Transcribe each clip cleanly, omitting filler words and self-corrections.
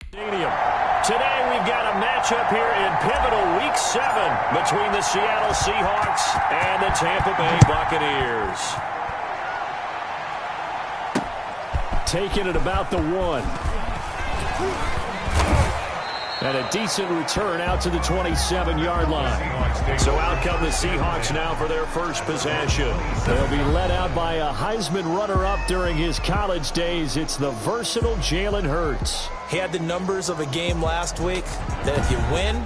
Stadium. Today we've got a matchup here in pivotal Week 7 between the Seattle Seahawks and the Tampa Bay Buccaneers. Taking it about the 1. And a decent return out to the 27-yard line. So out come the Seahawks now for their first possession. They'll be led out by a Heisman runner-up during his college days. It's the versatile Jalen Hurts. He had the numbers of a game last week that if you win,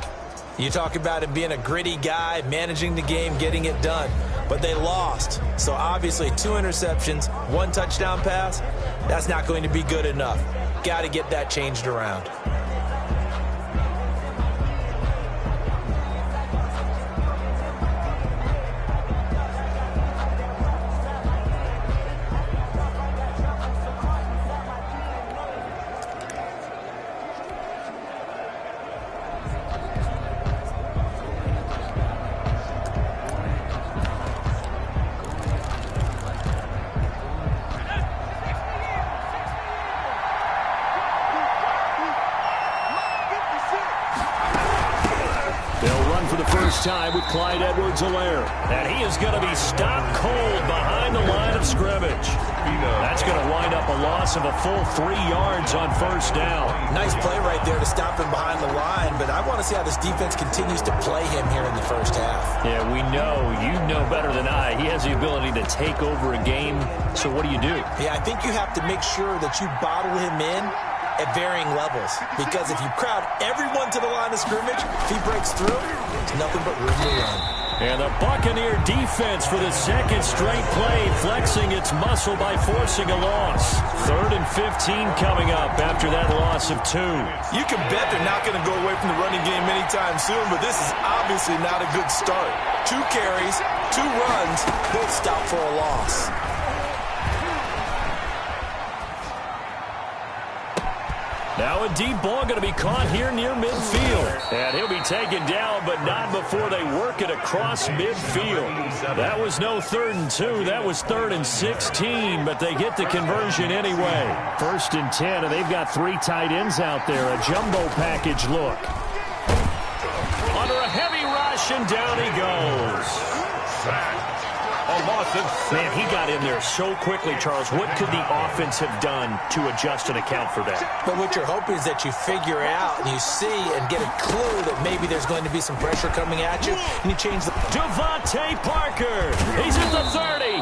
you talk about him being a gritty guy, managing the game, getting it done. But they lost. So obviously 2 interceptions, 1 touchdown pass, that's not going to be good enough. Got to get that changed around. Time with Clyde Edwards-Helaire. And he is going to be stopped cold behind the line of scrimmage. That's going to wind up a loss of a full 3 yards on first down. Nice play right there to stop him behind the line, but I want to see how this defense continues to play him here in the first half. Yeah, we know. You know better than I. He has the ability to take over a game. So what do you do? Yeah, I think you have to make sure that you bottle him in at varying levels, because if you crowd everyone to the line of scrimmage, if he breaks through, it's nothing but room to run. And the Buccaneer defense for the second straight play, flexing its muscle by forcing a loss. 3rd and 15 coming up after that loss of 2. You can bet they're not going to go away from the running game anytime soon, but this is obviously not a good start. 2 carries, 2 runs, both stop for a loss. Now a deep ball going to be caught here near midfield. And he'll be taken down, but not before they work it across midfield. That was no 3rd and 2. That was 3rd and 16, but they get the conversion anyway. 1st and 10, and they've got 3 tight ends out there. A jumbo package look. Under a heavy rush, and down he goes. Man, he got in there so quickly, Charles. What could the offense have done to adjust and account for that? But what you're hoping is that you figure out and you see and get a clue that maybe there's going to be some pressure coming at you, and you change the... Devontae Parker, he's at the 30.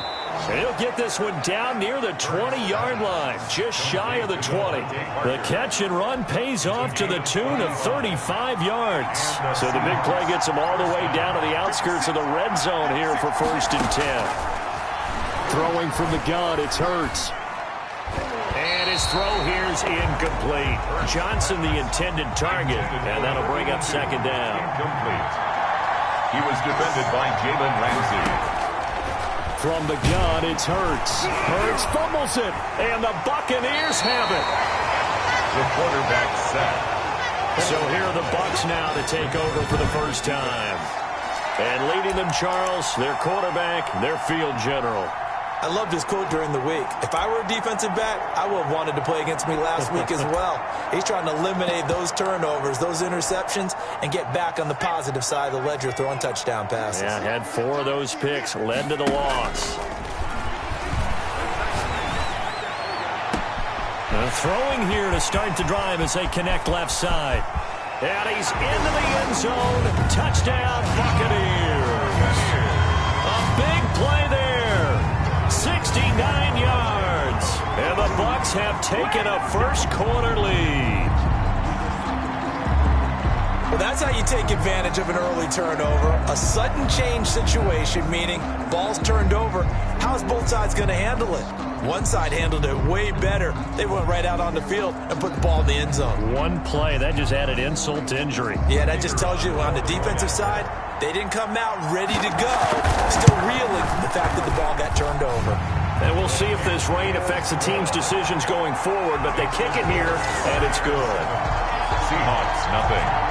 He'll get this one down near the 20-yard line, just shy of the 20. The catch and run pays off to the tune of 35 yards. So the big play gets him all the way down to the outskirts of the red zone here for 1st and 10. Throwing from the gun, it's Hurts. And his throw here is incomplete. Johnson the intended target, and that'll bring up 2nd down. Incomplete. He was defended by Jalen Ramsey. From the gun, it's Hurts. Hurts fumbles it, and the Buccaneers have it. The quarterback set. So here are the Bucs now to take over for the first time. And leading them, Charles, their quarterback, their field general. I loved his quote during the week. If I were a defensive back, I would have wanted to play against me last week as well. He's trying to eliminate those turnovers, those interceptions, and get back on the positive side of the ledger throwing touchdown passes. Yeah, had 4 of those picks, led to the loss. Throwing here to start the drive as they connect left side. And he's into the end zone. Touchdown, Buccaneers. A big play there. 69 yards. And the Bucs have taken a first quarter lead. Well, that's how you take advantage of an early turnover. A sudden change situation, meaning ball's turned over. How's both sides going to handle it? One side handled it way better. They went right out on the field and put the ball in the end zone. One play, that just added insult to injury. Yeah, that just tells you on the defensive side, they didn't come out ready to go. Still reeling from the fact that the ball got turned over. And we'll see if this rain affects the team's decisions going forward, but they kick it here, and it's good. Seahawks, nothing.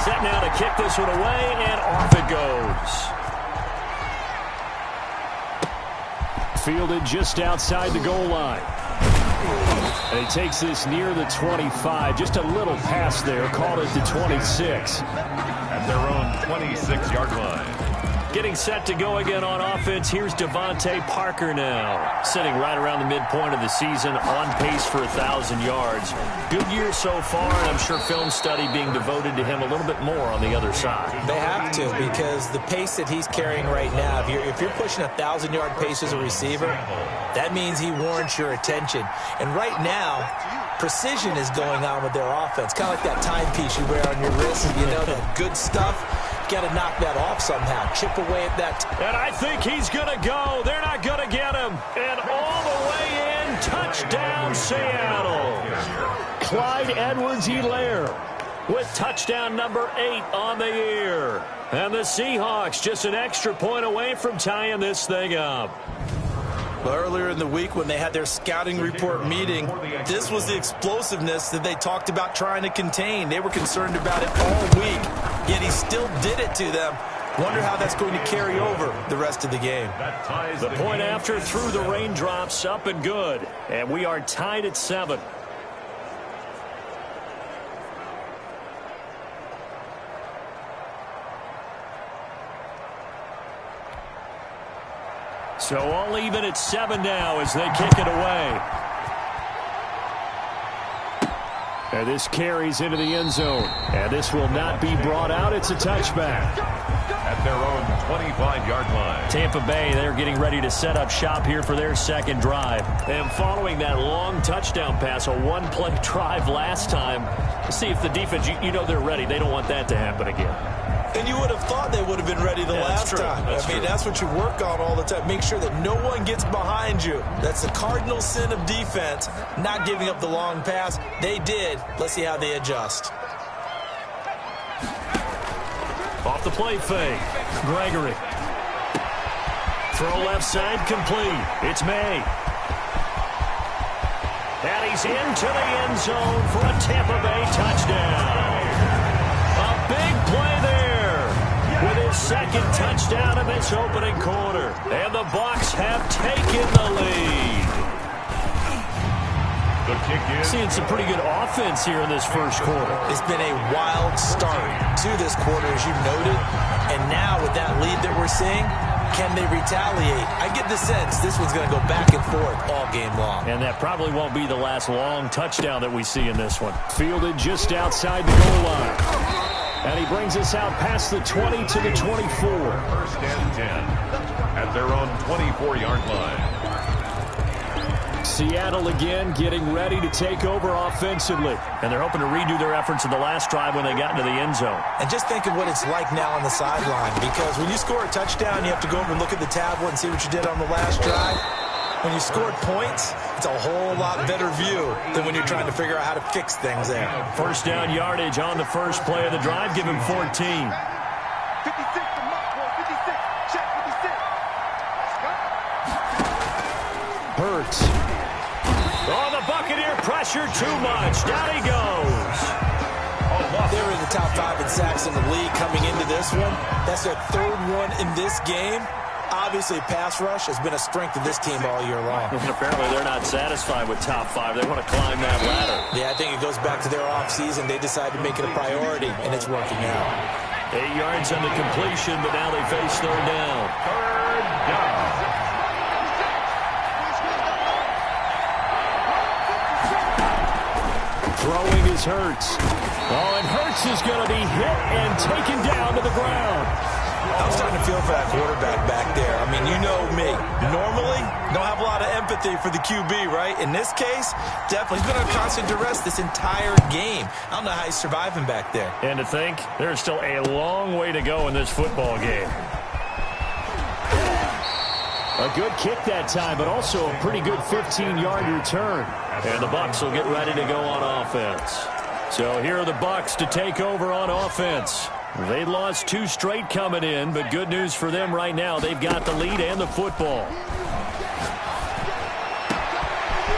Set now to kick this one away, and off it goes. Fielded just outside the goal line. And he takes this near the 25. Just a little pass there. Called it the 26. At their own 26-yard line. Getting set to go again on offense. Here's Devontae Parker now. Sitting right around the midpoint of the season, on pace for 1,000 yards. Good year so far, and I'm sure film study being devoted to him a little bit more on the other side. They have to, because the pace that he's carrying right now, if you're pushing 1,000-yard pace as a receiver, that means he warrants your attention. And right now, precision is going on with their offense. Kind of like that timepiece you wear on your wrist. You know, that good stuff. Got to knock that off somehow. Chip away at that. And I think he's going to go. They're not going to get him. And all the way in, touchdown Seattle. Clyde Edwards-Helaire with touchdown number 8 on the year. And the Seahawks just an extra point away from tying this thing up. Earlier in the week when they had their scouting report meeting, this was the explosiveness that they talked about trying to contain. They were concerned about it all week, yet he still did it to them. Wonder how that's going to carry over the rest of the game. The point after through the raindrops, up and good. And we are tied at 7. So all even at 7 now as they kick it away. And this carries into the end zone. And this will not be brought out. It's a touchback. At their own 25-yard line. Tampa Bay, they're getting ready to set up shop here for their second drive. And following that long touchdown pass, a one-play drive last time, see if the defense, you know they're ready. They don't want that to happen again. And you would have thought they would have been ready the last time. I mean, that's what you work on all the time. Make sure that no one gets behind you. That's the cardinal sin of defense, not giving up the long pass. They did. Let's see how they adjust. Off the play fake. Gregory. Throw left side complete. It's May. And he's into the end zone for a Tampa Bay touchdown. A big play there with his second touchdown in this opening quarter. And the Bucs have taken the lead. The kick is Seeing some pretty good offense here in this first quarter. It's been a wild start to this quarter, as you noted. And now with that lead that we're seeing, can they retaliate? I get the sense this one's going to go back and forth all game long. And that probably won't be the last long touchdown that we see in this one. Fielded just outside the goal line. And he brings us out past the 20 to the 24. first and 10. At their own 24-yard line. Seattle again getting ready to take over offensively. And they're hoping to redo their efforts in the last drive when they got into the end zone. And just think of what it's like now on the sideline, because when you score a touchdown, you have to go over and look at the tablet and see what you did on the last drive. When you scored points, it's a whole lot better view than when you're trying to figure out how to fix things there. First down yardage on the first play of the drive. Give him 14. 56 to Mark, 56. Check 56. Hurts. Oh, the Buccaneer pressure too much. Down he goes. They were in the top 5 in sacks in the league coming into this one. That's their third one in this game. Obviously, pass rush has been a strength of this team all year long. And apparently they're not satisfied with top 5. They want to climb that ladder. Yeah, I think it goes back to their offseason. They decided to make it a priority, and it's working out. 8 yards on the completion, but now they face third down. Third down. Throwing is Hurts. Oh, and Hurts is going to be hit and taken down to the ground. I was starting to feel for that quarterback back there. I mean, you know me. Normally, don't have a lot of empathy for the QB, right? In this case, definitely. He's been on constant duress this entire game. I don't know how he's surviving back there. And to think, there's still a long way to go in this football game. A good kick that time, but also a pretty good 15-yard return. And the Bucs will get ready to go on offense. So here are the Bucs to take over on offense. They lost 2 straight coming in, but good news for them right now. They've got the lead and the football.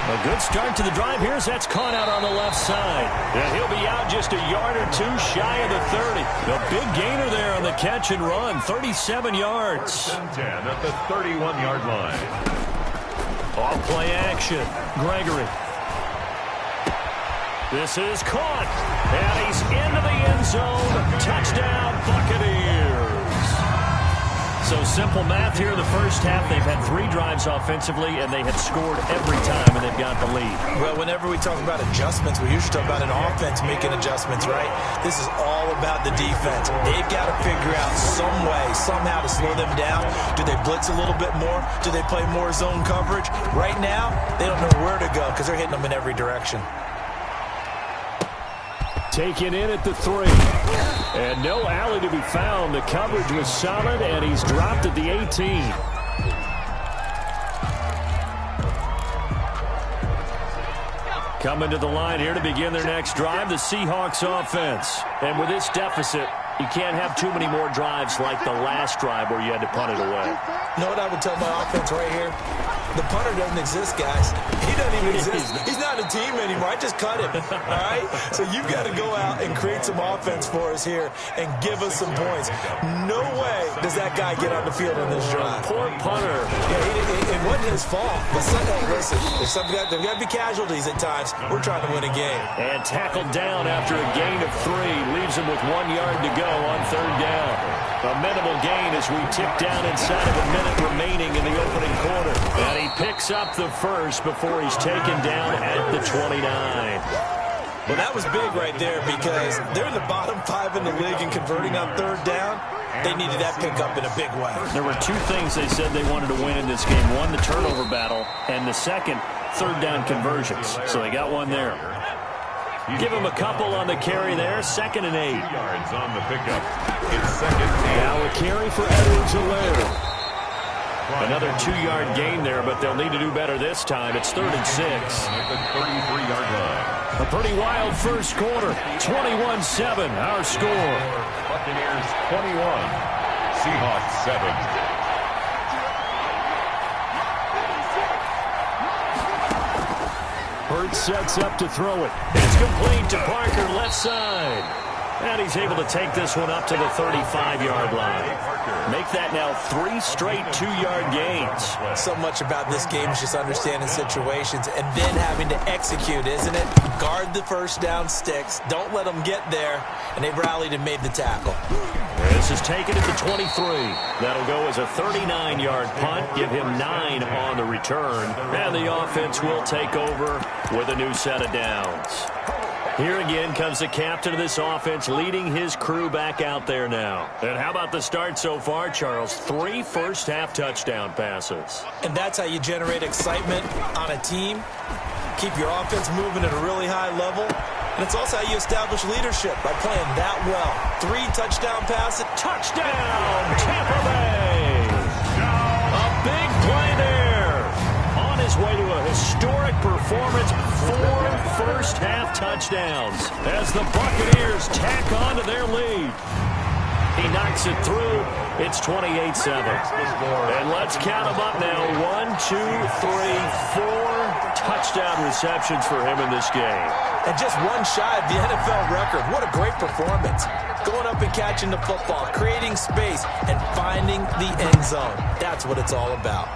A A good start to the drive here as that's caught out on the left side. And he'll be out just a yard or two shy of the 30. A big gainer there on the catch and run, 37 yards. 10 at the 31-yard line. Off play action. Gregory. This is caught. And he's into the end zone. Touchdown, Buccaneers. So simple math here in the first half. They've had 3 drives offensively, and they have scored every time, and they've got the lead. Well, whenever we talk about adjustments, we usually talk about an offense making adjustments, right? This is all about the defense. They've got to figure out some way, somehow to slow them down. Do they blitz a little bit more? Do they play more zone coverage? Right now, they don't know where to go because they're hitting them in every direction. Taken in at the 3. And no alley to be found. The coverage was solid, and he's dropped at the 18. Coming to the line here to begin their next drive, the Seahawks offense. And with this deficit, you can't have too many more drives like the last drive where you had to punt it away. You know what I would tell my offense right here? The punter doesn't exist, guys. He doesn't even exist. He's not a team anymore. I just cut him, all right? So you've got to go out and create some offense for us here and give us some points. No way does that guy get on the field on this drive. Poor punter. Yeah, it wasn't his fault. But listen, there's got to be casualties at times. We're trying to win a game. And tackled down after a gain of 3. Leaves him with 1 yard to go on 3rd down. A minimal gain as we tick down inside of a minute remaining in the opening quarter. And he picks up the first before he's taken down at the 29. Well, that was big right there because they're in the bottom 5 in the league and converting on 3rd down. They needed that pickup in a big way. There were 2 things they said they wanted to win in this game. One, the turnover battle, and the second, 3rd down conversions. So they got one there. Give him a couple on the carry there. 2nd and 8. Yards on the pickup. It's 2nd and 8. Now a carry for Edwards-Helaire. Another 2-yard gain there, but they'll need to do better this time. It's 3rd and 6. At the 33-yard line. A pretty wild first quarter. 21-7, our score. Buccaneers 21. Seahawks 7. Hurts sets up to throw it. It's complete to Parker, left side. And he's able to take this one up to the 35-yard line. Make that now 3 straight 2-yard gains. So much about this game is just understanding situations and then having to execute, isn't it? Guard the first down sticks. Don't let them get there. And they rallied and made the tackle. This is taken at the 23. That'll go as a 39-yard punt. Give him 9 on the return. And the offense will take over with a new set of downs. Here again comes the captain of this offense leading his crew back out there now. And how about the start so far, Charles? 3 first-half touchdown passes. And that's how you generate excitement on a team. Keep your offense moving at a really high level. And it's also how you establish leadership by playing that well. 3 touchdown passes. Touchdown, Tampa Bay! A big play there. On his way to a historic performance, 4 first-half touchdowns as the Buccaneers tack on to their lead. He knocks it through. It's 28-7. And let's count them up now. 1, 2, 3, 4 touchdown receptions for him in this game. And just 1 shy of the NFL record. What a great performance. Going up and catching the football, creating space, and finding the end zone. That's what it's all about.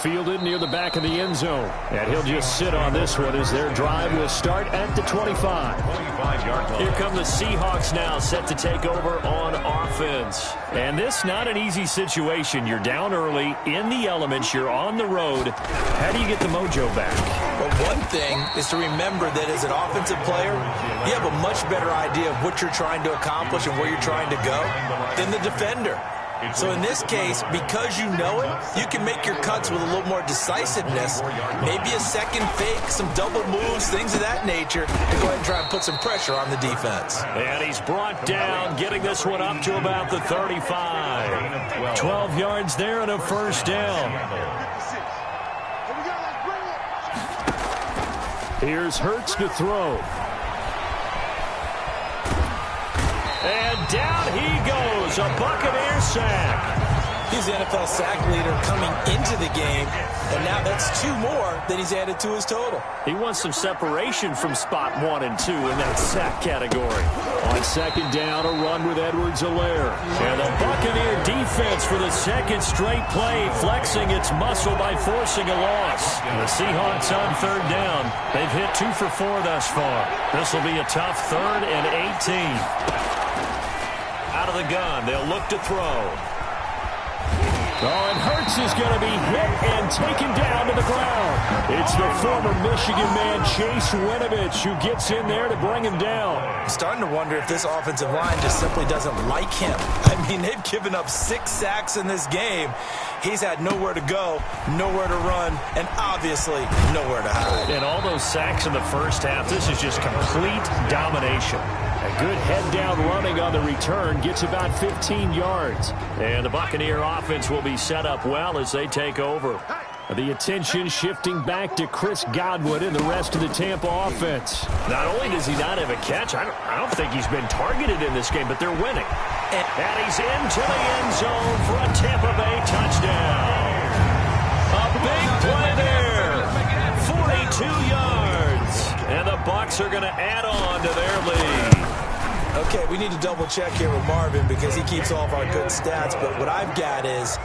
Fielded near the back of the end zone. And he'll just sit on this one as their drive will start at the 25. 25-yard line. Here come the Seahawks now, set to take over on offense. And this not an easy situation. You're down early, in the elements, you're on the road. How do you get the mojo back? Well, one thing is to remember that as an offensive player, you have a much better idea of what you're trying to accomplish and where you're trying to go than the defender. So in this case, because you know it, you can make your cuts with a little more decisiveness, maybe a second fake, some double moves, things of that nature, to go ahead and try and put some pressure on the defense. And he's brought down, getting this one up to about the 35. 12 yards there and a first down. Here's Hurts to throw. And down he goes, a Buccaneer sack. He's the NFL sack leader coming into the game, and now that's 2 more that he's added to his total. He wants some separation from spot 1 and 2 in that sack category. On second down, a run with Edwards-Helaire. And the Buccaneer defense for the second straight play, flexing its muscle by forcing a loss. The Seahawks on third down. They've hit 2 for 4 thus far. This will be a tough 3rd and 18. Out of the gun, they'll look to throw. Oh, and Hurts is going to be hit and taken down to the ground. It's the former Michigan man, Chase Winovich, who gets in there to bring him down. I'm starting to wonder if this offensive line just simply doesn't like him. I mean, they've given up 6 sacks in this game. He's had nowhere to go, nowhere to run, and obviously nowhere to hide. And all those sacks in the first half, this is just complete domination. A good head-down running on the return gets about 15 yards. And the Buccaneer offense will be set up well as they take over. The attention shifting back to Chris Godwin and the rest of the Tampa offense. Not only does he not have a catch, I don't think he's been targeted in this game, but they're winning. And he's into the end zone for a Tampa Bay touchdown. A big play there. 42 yards. And the Bucs are going to add on to their lead. Okay, we need to double-check here with Marvin because he keeps all of our good stats, but what I've got is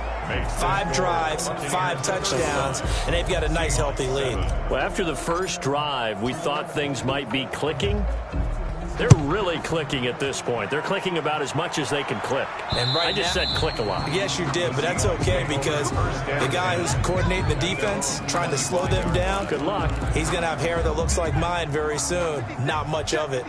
5 drives, 5 touchdowns, and they've got a nice, healthy lead. Well, after the first drive, we thought things might be clicking. They're really clicking at this point. They're clicking about as much as they can click. And I just said click a lot. Yes, you did, but that's okay because the guy who's coordinating the defense, trying to slow them down, Good luck. he's going to have hair that looks like mine very soon. Not much of it.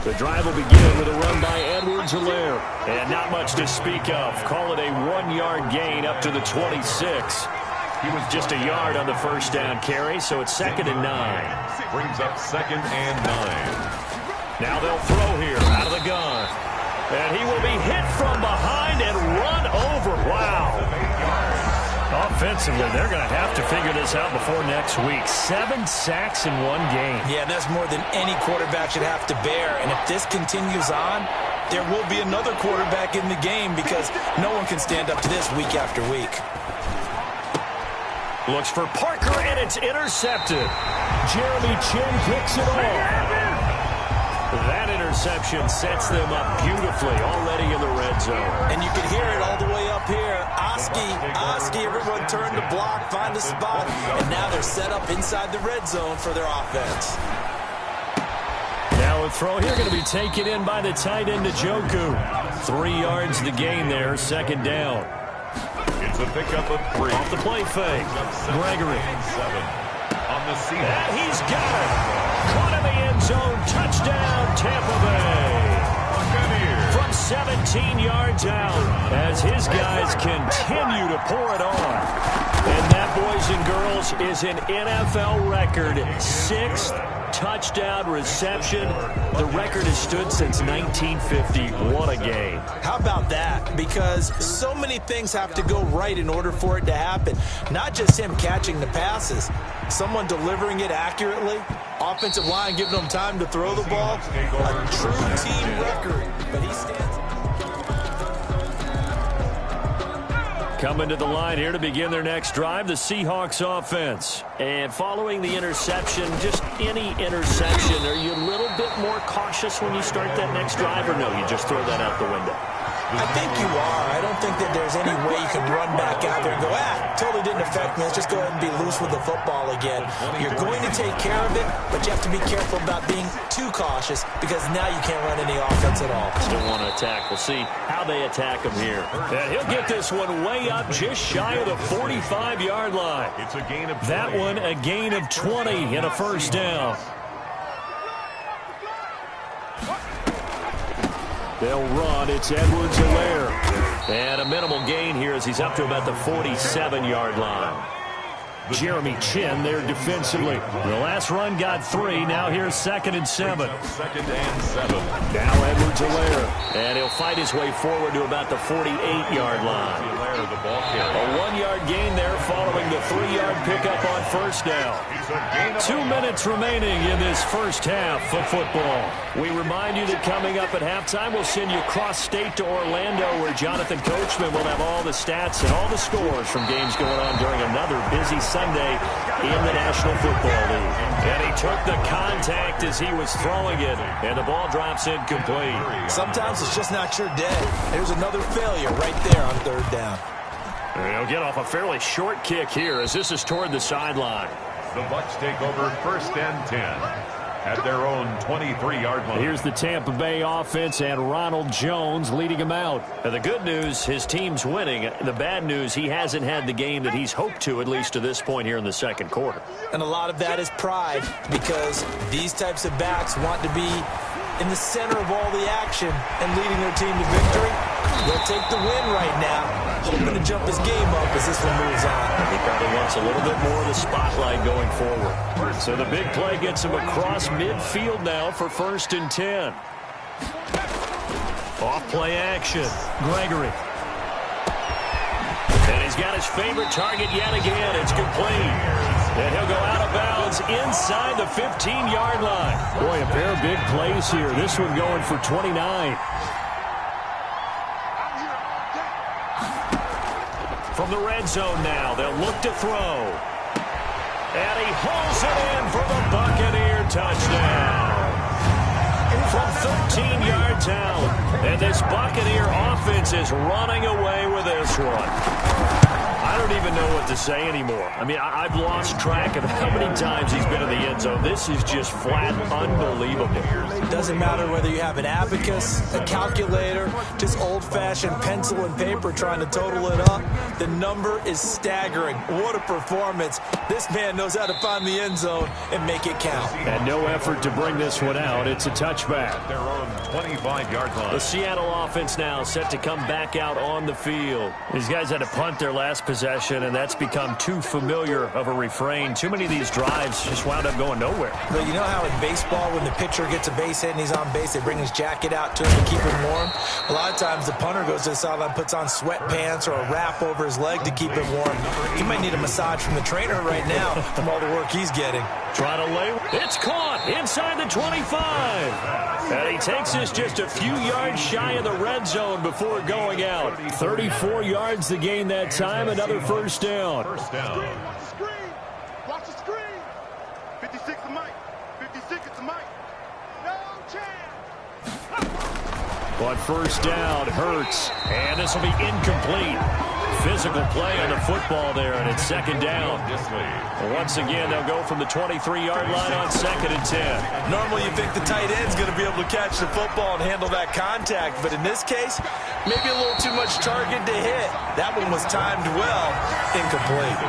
The drive will begin with a run by Edwards-Helaire. And not much to speak of. Call it a 1-yard gain up to the 26. He was just a yard on the first down carry, so it's 2nd and 9. Brings up 2nd and 9. Now they'll throw here out of the gun. And he will be hit from behind and run over. Wow. Offensively, they're going to have to figure this out before next week. 7 sacks in 1 game. Yeah, that's more than any quarterback should have to bear. And if this continues on, there will be another quarterback in the game because no one can stand up to this week after week. Looks for Parker, and it's intercepted. Jeremy Chin picks it off. That interception sets them up beautifully already in the red zone. And you can hear it all the way up here. Oski, everyone turn to block, find a spot, and now they're set up inside the red zone for their offense. Now a throw here going to be taken in by the tight end Njoku. 3 yards the gain there, 2nd down. It's a pickup of 3. Off the play fake. Gregory. 7 on the Seahawks. And he's got it. Caught in the end zone. Touchdown, Tampa Bay. From 17 yards out as his guys continue to pour it on. And that, boys and girls, is an NFL record 6th touchdown reception. The record has stood since 1950. What a game. How about that? Because so many things have to go right in order for it to happen. Not just him catching the passes. Someone delivering it accurately. Offensive line giving them time to throw the ball. A true team record. But he stands... Coming to the line here to begin their next drive, the Seahawks offense. And following the interception, just any interception, are you a little bit more cautious when you start that next drive, or no, you just throw that out the window? I think you are. I don't think that there's any way you can run back out there and go, totally didn't affect me. Let's just go ahead and be loose with the football again. You're going to take care of it, but you have to be careful about being too cautious because now you can't run any offense at all. Still want to attack. We'll see how they attack him here. And he'll get this one way up just shy of the 45-yard line. It's a gain of 20. That one a gain of 20 and a first down. They'll run. It's Edwards-Helaire. And a minimal gain here as he's up to about the 47-yard line. Jeremy Chin there defensively. The last run got 3. Now here's 2nd and 7. 2nd and 7. Now Edwards-Helaire. And he'll fight his way forward to about the 48-yard line. The ball carrier. A 1-yard gain there following the 3-yard pickup on first down. 2 minutes remaining in this first half of football. We remind you that coming up at halftime, we'll send you cross-state to Orlando, where Jonathan Coachman will have all the stats and all the scores from games going on during another busy Sunday in the National Football League. And he took the contact as he was throwing it, and the ball drops incomplete. Sometimes it's just not your day. There's another failure right there on third down. He'll get off a fairly short kick here as this is toward the sideline. The Bucs take over 1st and 10 at their own 23-yard line. Here's the Tampa Bay offense and Ronald Jones leading him out. And the good news, his team's winning. The bad news, he hasn't had the game that he's hoped to, at least to this point here in the second quarter. And a lot of that is pride, because these types of backs want to be in the center of all the action and leading their team to victory. They'll take the win right now, hoping to jump his game up as this one moves on. He probably wants a little bit more of the spotlight going forward. So the big play gets him across midfield now for 1st and 10. Off play action. Gregory. And he's got his favorite target yet again. It's complete. And he'll go out of bounds inside the 15-yard line. Boy, a pair of big plays here. This one going for 29. From the red zone now, they'll look to throw. And he hauls it in for the Buccaneer touchdown. From 13 yards out. And this Buccaneer offense is running away with this one. I don't even know what to say anymore. I mean, I've lost track of how many times he's been in the end zone. This is just flat unbelievable. It doesn't matter whether you have an abacus, a calculator, just old-fashioned pencil and paper trying to total it up. The number is staggering. What a performance. This man knows how to find the end zone and make it count. And no effort to bring this one out. It's a touchback. Their own 25-yard line. The Seattle offense now set to come back out on the field. These guys had to punt their last possession, and that's become too familiar of a refrain. Too many of these drives just wound up going nowhere. But you know how in baseball, when the pitcher gets a base hit and he's on base, they bring his jacket out to him to keep him warm? A lot of times the punter goes to the sideline, puts on sweatpants or a wrap over his leg to keep him warm. He might need a massage from the trainer right now from all the work he's getting. Try to lay. It's caught inside the 25. And he takes this just a few yards shy of the red zone before going out. 34 yards to gain that time. Another first down. Watch the screen. Watch the screen. 56 to Mike. 56 to Mike. No chance. But first down hurts. And this will be incomplete. Physical play on the football there, and it's second down. Once again, they'll go from the 23-yard line on 2nd and 10. Normally you think the tight end's going to be able to catch the football and handle that contact, but in this case, maybe a little too much target to hit. That one was timed well. Incomplete.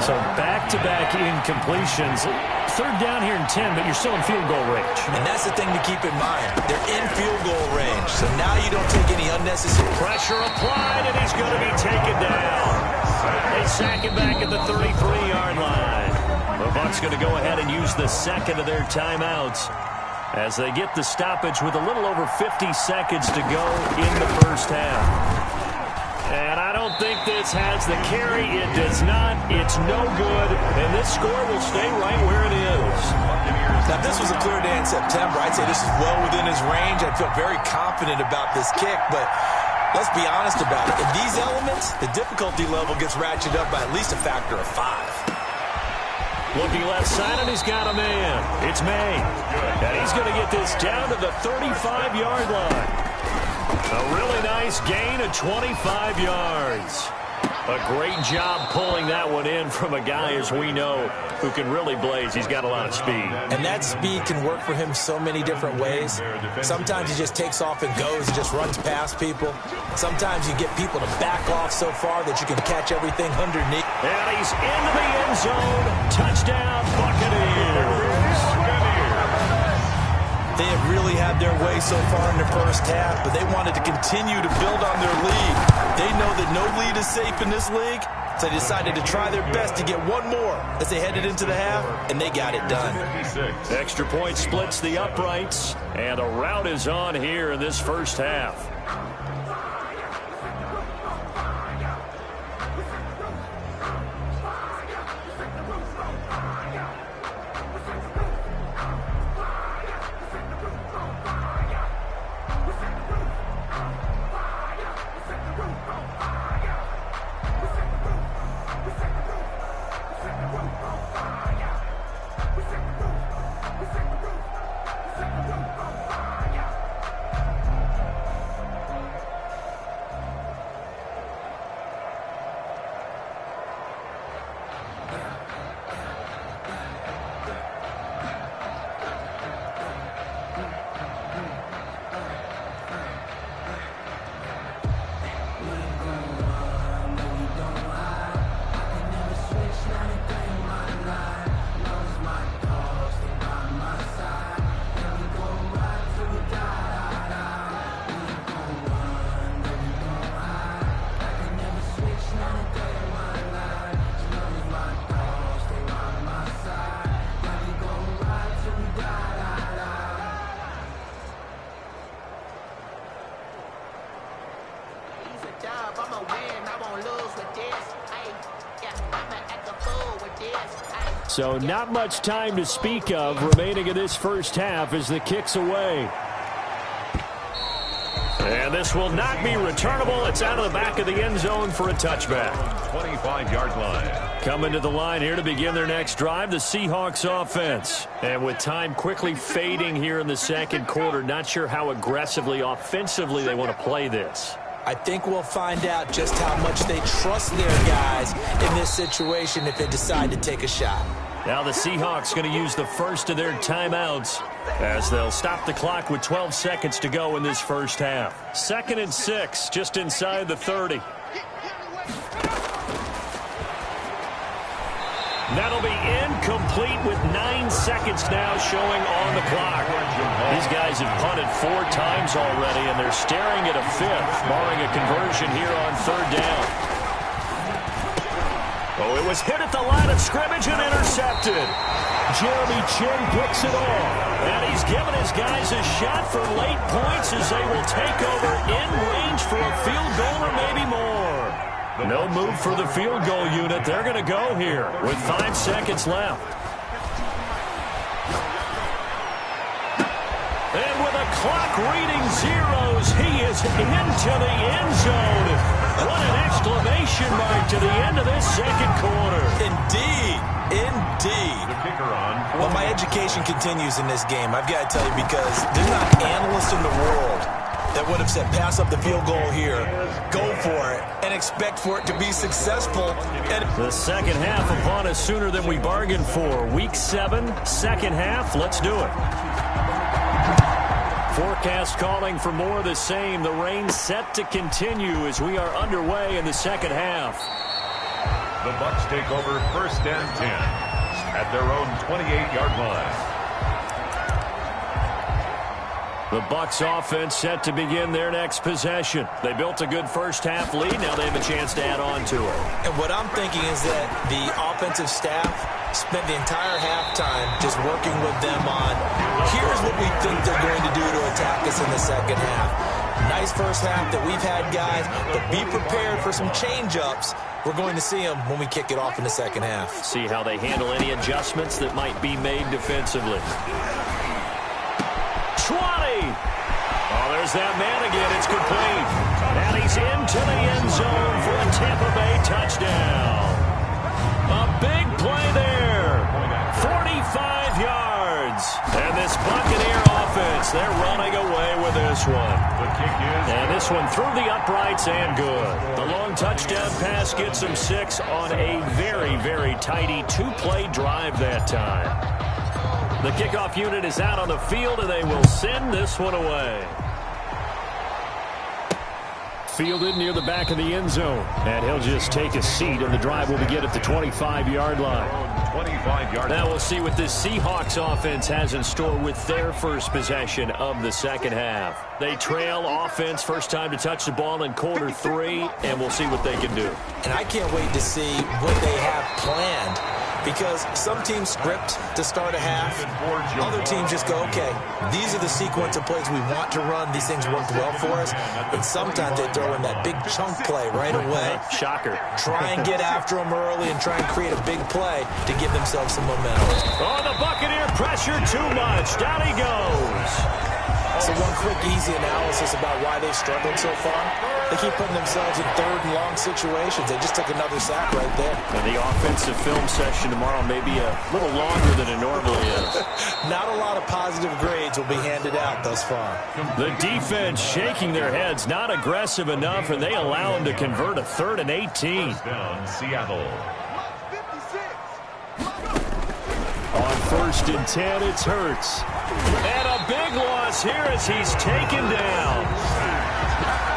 So back-to-back incompletions. Third down here in 10, but you're still in field goal range. And that's the thing to keep in mind. They're in field goal range, so now you don't take any unnecessary Pressure applied, and he's going to be taken down. They sack him back at the 33-yard line. The Bucs going to go ahead and use the second of their timeouts as they get the stoppage with a little over 50 seconds to go in the first half. And I don't think this has the carry. It does not. It's no good. And this score will stay right where it is. Now, if this was a clear day in September, I'd say this is well within his range. I'd feel very confident about this kick, but let's be honest about it. In these elements, the difficulty level gets ratcheted up by at least a factor of 5. Looking left side, and he's got a man. It's May. And he's going to get this down to the 35-yard line. A really nice gain of 25 yards. A great job pulling that one in from a guy, as we know, who can really blaze. He's got a lot of speed. And that speed can work for him so many different ways. Sometimes he just takes off and goes and just runs past people. Sometimes you get people to back off so far that you can catch everything underneath. And he's into the end zone. Touchdown, Buccaneers. They have really had their way so far in the first half, but they wanted to continue to build on their lead. They know that no lead is safe in this league, so they decided to try their best to get one more as they headed into the half, and they got it done. Extra point splits the uprights, and a rout is on here in this first half. So not much time to speak of remaining in this first half as the kick's away. And this will not be returnable. It's out of the back of the end zone for a touchback. 25-yard line. Coming to the line here to begin their next drive, the Seahawks offense. And with time quickly fading here in the second quarter, not sure how aggressively, offensively they want to play this. I think we'll find out just how much they trust their guys in this situation if they decide to take a shot. Now the Seahawks going to use the first of their timeouts as they'll stop the clock with 12 seconds to go in this first half. 2nd and 6, just inside the 30. That'll be incomplete with 9 seconds now showing on the clock. These guys have punted 4 times already, and they're staring at a 5th, barring a conversion here on 3rd down. Oh, it was hit at the line of scrimmage and intercepted. Jeremy Chinn picks it off. And he's given his guys a shot for late points as they will take over in range for a field goal or maybe more. No move for the field goal unit. They're going to go here with 5 seconds left. And with a clock reading zeros, he is into the end zone. What an exclamation mark to the end of this second quarter. Indeed. Indeed. The kicker on. Well, my education continues in this game. I've got to tell you, because there's not an analyst in the world that would have said pass up the field goal here, go for it, and expect for it to be successful. And the second half upon us sooner than we bargained for. Week 7, second half. Let's do it. Forecast calling for more of the same. The rain set to continue as we are underway in the second half. The Bucs take over 1st and 10 at their own 28-yard line. The Bucs offense set to begin their next possession. They built a good first half lead. Now they have a chance to add on to it. And what I'm thinking is that the offensive staff spent the entire halftime just working with them on, here's what we think they're going to do to attack us in the second half. Nice first half that we've had, guys, but be prepared for some change-ups. We're going to see them when we kick it off in the second half. See how they handle any adjustments that might be made defensively. 20. Oh, there's that man again. It's complete. And he's into the end zone for a Tampa Bay touchdown. A big play there. 45 yards. And this Buccaneer offense, they're running away with this one. The kick is. And this one through the uprights and good. The long touchdown pass gets them 6 on a very, very tidy 2-play drive that time. The kickoff unit is out on the field, and they will send this one away. Fielded near the back of the end zone. And he'll just take a seat, and the drive will begin at the 25-yard line. 25-yard. Now we'll see what this Seahawks offense has in store with their first possession of the second half. They trail offense, first time to touch the ball in quarter 3, and we'll see what they can do. And I can't wait to see what they have planned, because some teams script to start a half. Other teams just go, okay, these are the sequence of plays we want to run. These things worked well for us. And sometimes they throw in that big chunk play right away. Shocker. Try and get after them early and try and create a big play to give themselves some momentum. Oh, the Buccaneer pressure too much. Down he goes. So one quick, easy analysis about why they've struggled so far. They keep putting themselves in 3rd and long situations. They just took another sack right there. And the offensive film session tomorrow may be a little longer than it normally is. Not a lot of positive grades will be handed out thus far. The defense shaking their heads, not aggressive enough, and they allow them to convert a 3rd and 18. Down, Seattle. On 1st and 10, it's Hurts. And a big loss here as he's taken down.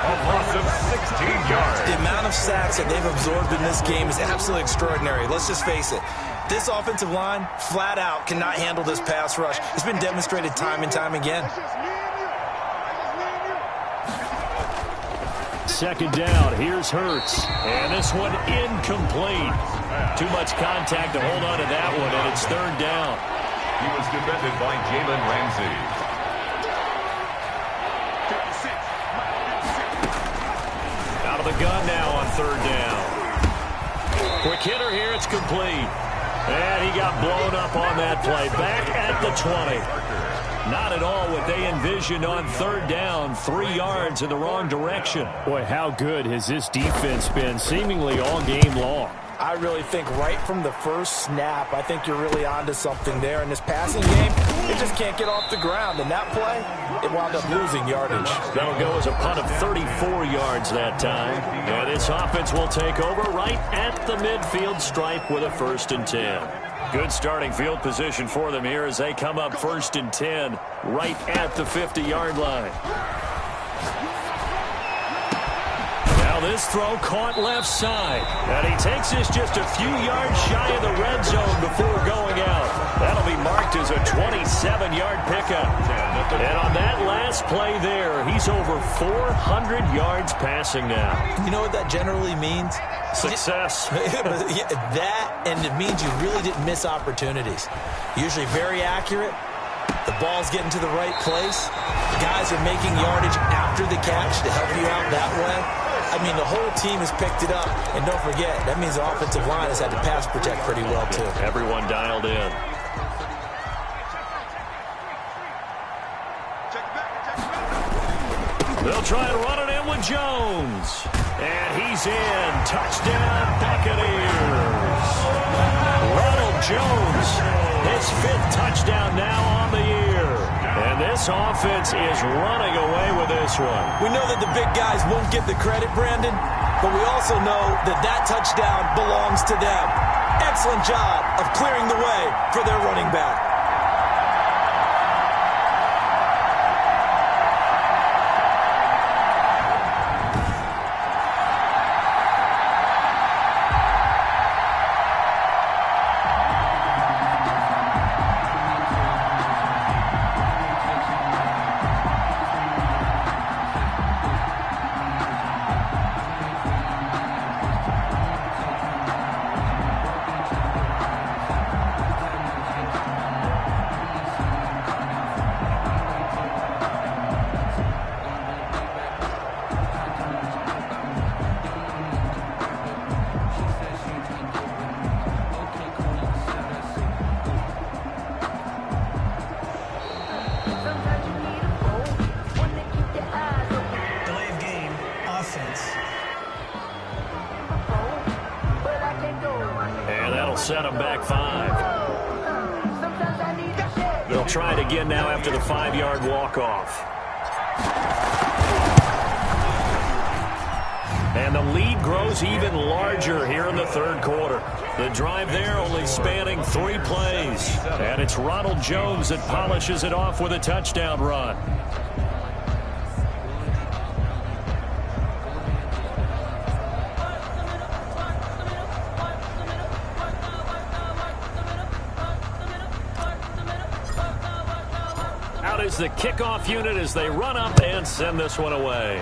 A loss of 16 yards. The amount of sacks that they've absorbed in this game is absolutely extraordinary. Let's just face it. This offensive line, flat out, cannot handle this pass rush. It's been demonstrated time and time again. 2nd down, here's Hurts. And this one incomplete. Too much contact to hold on to that one, and it's 3rd down. He was defended by Jalen Ramsey. Out of the gun now on 3rd down. Quick hitter here, it's complete. And he got blown up on that play. Back at the 20. Not at all what they envisioned on third down. 3 yards in the wrong direction. Boy, how good has this defense been seemingly all game long? I really think right from the first snap, I think you're really onto something there. In this passing game, it just can't get off the ground. And that play, it wound up losing yardage. That'll go as a punt of 34 yards that time. And this offense will take over right at the midfield stripe with a 1st and 10. Good starting field position for them here as they come up 1st and 10 right at the 50-yard line. Now this throw caught left side. And he takes this just a few yards shy of the red zone before going out. That'll be marked as a 27-yard pickup. And on that last play there, he's over 400 yards passing now. You know what that generally means? Success. That, and it means you really didn't miss opportunities. Usually very accurate. The ball's getting to the right place. Guys are making yardage after the catch to help you out that way. I mean, the whole team has picked it up. And don't forget, that means the offensive line has had to pass protect pretty well, too. Everyone dialed in. They'll try and run it in with Jones. And he's in. Touchdown, Buccaneers. Ronald Jones, his 5th touchdown now on the year. And this offense is running away with this one. We know that the big guys won't get the credit, Brandon, but we also know that that touchdown belongs to them. Excellent job of clearing the way for their running back. Set him back 5. They'll try it again now after the 5-yard walk-off. And the lead grows even larger here in the 3rd quarter. The drive there only spanning 3 plays. And it's Ronald Jones that polishes it off with a touchdown run. Is the kickoff unit as they run up and send this one away.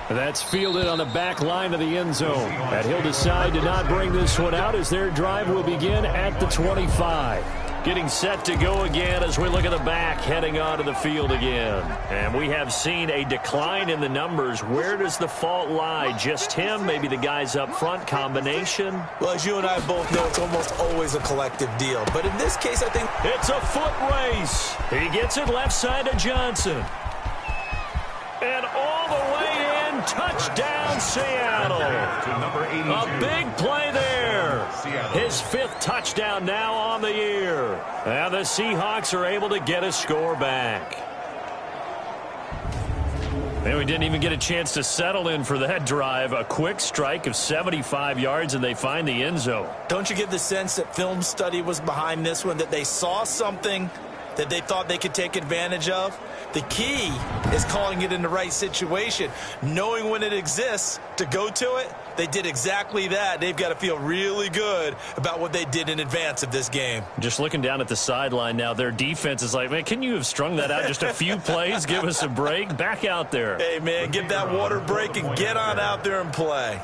That's fielded on the back line of the end zone. And he'll decide to not bring this one out as their drive will begin at the 25. Getting set to go again as we look at the back heading onto the field again. And we have seen a decline in the numbers. Where does the fault lie? Just him? Maybe the guys up front? Combination? Well, as you and I both know, it's almost always a collective deal. But in this case, I think it's a foot race. He gets it left side to Johnson. And all the way in, touchdown Seattle. A big play there. His 5th touchdown now on the year. And the Seahawks are able to get a score back. And we didn't even get a chance to settle in for that drive. A quick strike of 75 yards, and they find the end zone. Don't you get the sense that film study was behind this one, that they saw something that they thought they could take advantage of? The key is calling it in the right situation, knowing when it exists to go to it. They did exactly that. They've got to feel really good about what they did in advance of this game. Just looking down at the sideline now, their defense is like, man, can you have strung that out just a few plays? Give us a break. Back out there. Hey, man, give that water break and get on out there and play.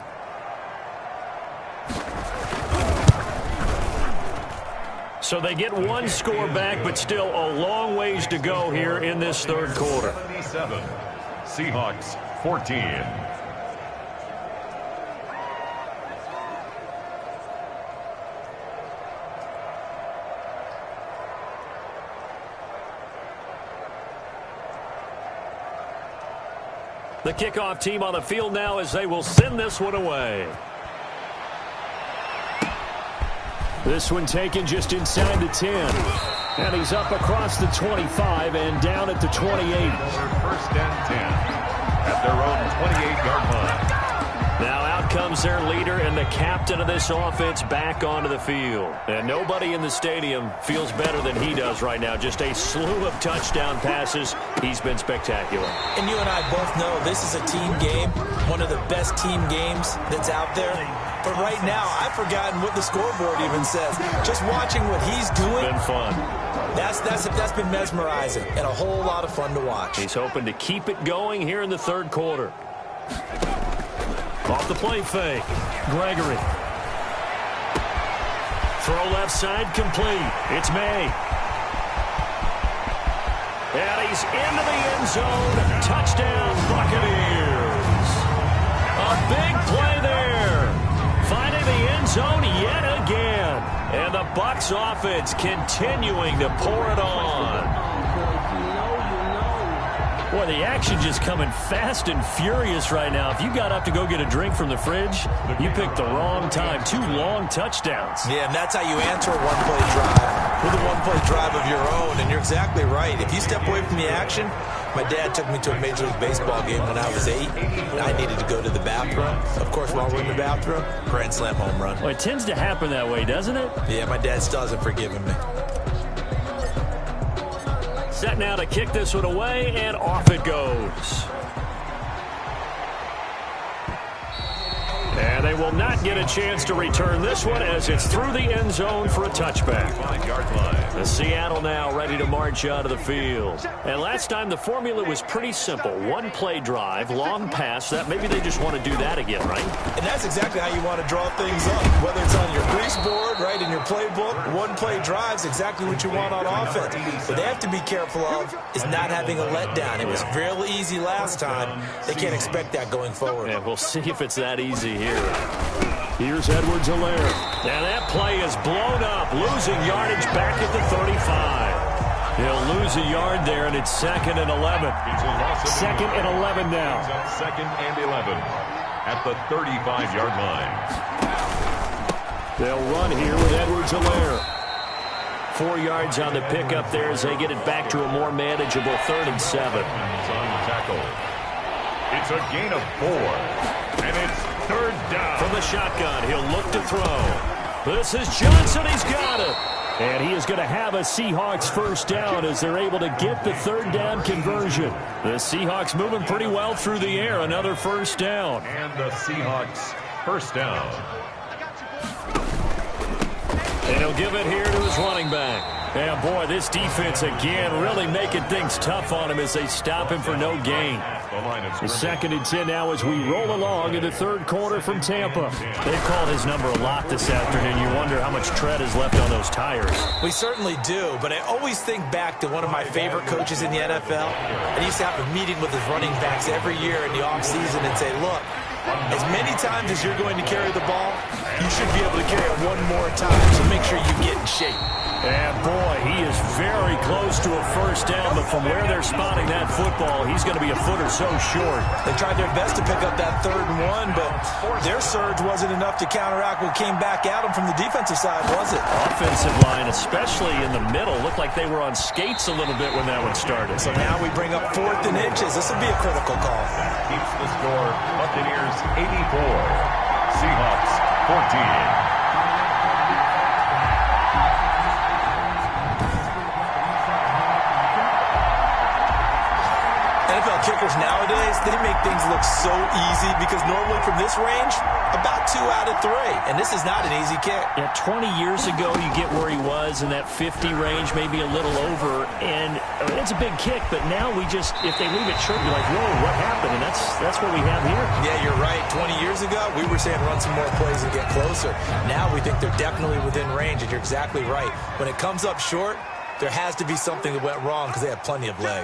So they get one score back, but still a long ways to go here in this 3rd quarter. 77, Seahawks 14. The kickoff team on the field now as they will send this one away. This one taken just inside the 10. And he's up across the 25 and down at the 28. First and 10 at their own 28-yard line. Now out comes their leader and the captain of this offense back onto the field. And nobody in the stadium feels better than he does right now. Just a slew of touchdown passes. He's been spectacular. And you and I both know this is a team game, one of the best team games that's out there. But right now, I've forgotten what the scoreboard even says. Just watching what he's doing. Been fun. That's been mesmerizing and a whole lot of fun to watch. He's hoping to keep it going here in the third quarter. Off the play fake. Gregory. Throw left side complete. It's May. And he's into the end zone. Touchdown, Buccaneers. A big play there. Finding the end zone yet again. And the Bucs offense continuing to pour it on. Boy, the action just coming fast and furious right now. If you got up to go get a drink from the fridge, you picked the wrong time. 2 long touchdowns. Yeah, and that's how you answer a one-play drive with a one-play drive of your own. And you're exactly right. If you step away from the action, my dad took me to a Major League Baseball game when I was 8. I needed to go to the bathroom. Of course, while we're in the bathroom, grand slam home run. Well, it tends to happen that way, doesn't it? Yeah, my dad still hasn't forgiven me. Set now to kick this one away, and off it goes. And they will not get a chance to return this one as it's through the end zone for a touchback. 5-yard line. The Seattle now ready to march out of the field. And last time the formula was pretty simple. 1-play drive, long pass. That maybe they just want to do that again, right? And that's exactly how you want to draw things up. Whether it's on your grease board, right, in your playbook, 1-play drive's exactly what you want on offense. What they have to be careful of is not having a letdown. It was real easy last time. They can't expect that going forward. And we'll see if it's that easy here. Here's Edwards-Helaire. Now that play is blown up, losing yardage back at the 35. He'll lose a yard there, and it's 2nd and 11. 2nd and 11 now. 2nd and 11 at the 35-yard line. They'll run here with Edwards-Helaire. 4 yards on the pickup there as they get it back to a more manageable 3rd and 7. On the tackle. It's a gain of 4, and it's 3rd down. From the shotgun, he'll look to throw. This is Johnson. He's got it. And he is going to have a Seahawks first down as they're able to get the 3rd down conversion. The Seahawks moving pretty well through the air. Another first down. And the Seahawks first down. And he'll give it here to his running back. And boy, this defense again really making things tough on him as they stop him for no gain. The 2nd and 10 now as we roll along in the 3rd quarter from Tampa. They've called his number a lot this afternoon. You wonder how much tread is left on those tires. We certainly do, but I always think back to one of my favorite coaches in the NFL. And he used to have a meeting with his running backs every year in the offseason and say, look, as many times as you're going to carry the ball, you should be able to carry it one more time, so make sure you get in shape. And boy, he is very close to a first down, but from where they're spotting that football, he's going to be a foot or so short. They tried their best to pick up that 3rd and 1, but their surge wasn't enough to counteract what came back at them from the defensive side, was it? Offensive line, especially in the middle, looked like they were on skates a little bit when that one started. So now we bring up 4th and inches. This would be a critical call. Keeps the score, Buccaneers 84, Seahawks 14. NFL kickers nowadays, they make things look so easy because normally from this range, about 2 out of 3. And this is not an easy kick. Yeah, 20 years ago, you get where he was in that 50 range, maybe a little over. And it's a big kick, but now we just, if they leave it short, you're like, whoa, what happened? And that's what we have here. Yeah, you're right. 20 years ago, we were saying run some more plays and get closer. Now we think they're definitely within range, and you're exactly right. When it comes up short, there has to be something that went wrong because they have plenty of leg.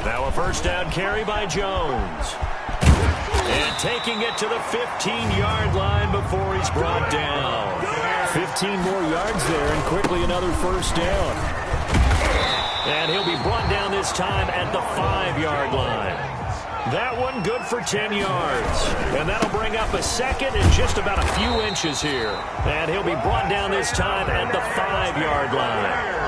Now a first down carry by Jones. And taking it to the 15-yard line before he's brought down. 15 more yards there and quickly another first down. And he'll be brought down this time at the 5-yard line. That one good for 10 yards. And that'll bring up a second and just about a few inches here. And he'll be brought down this time at the 5-yard line.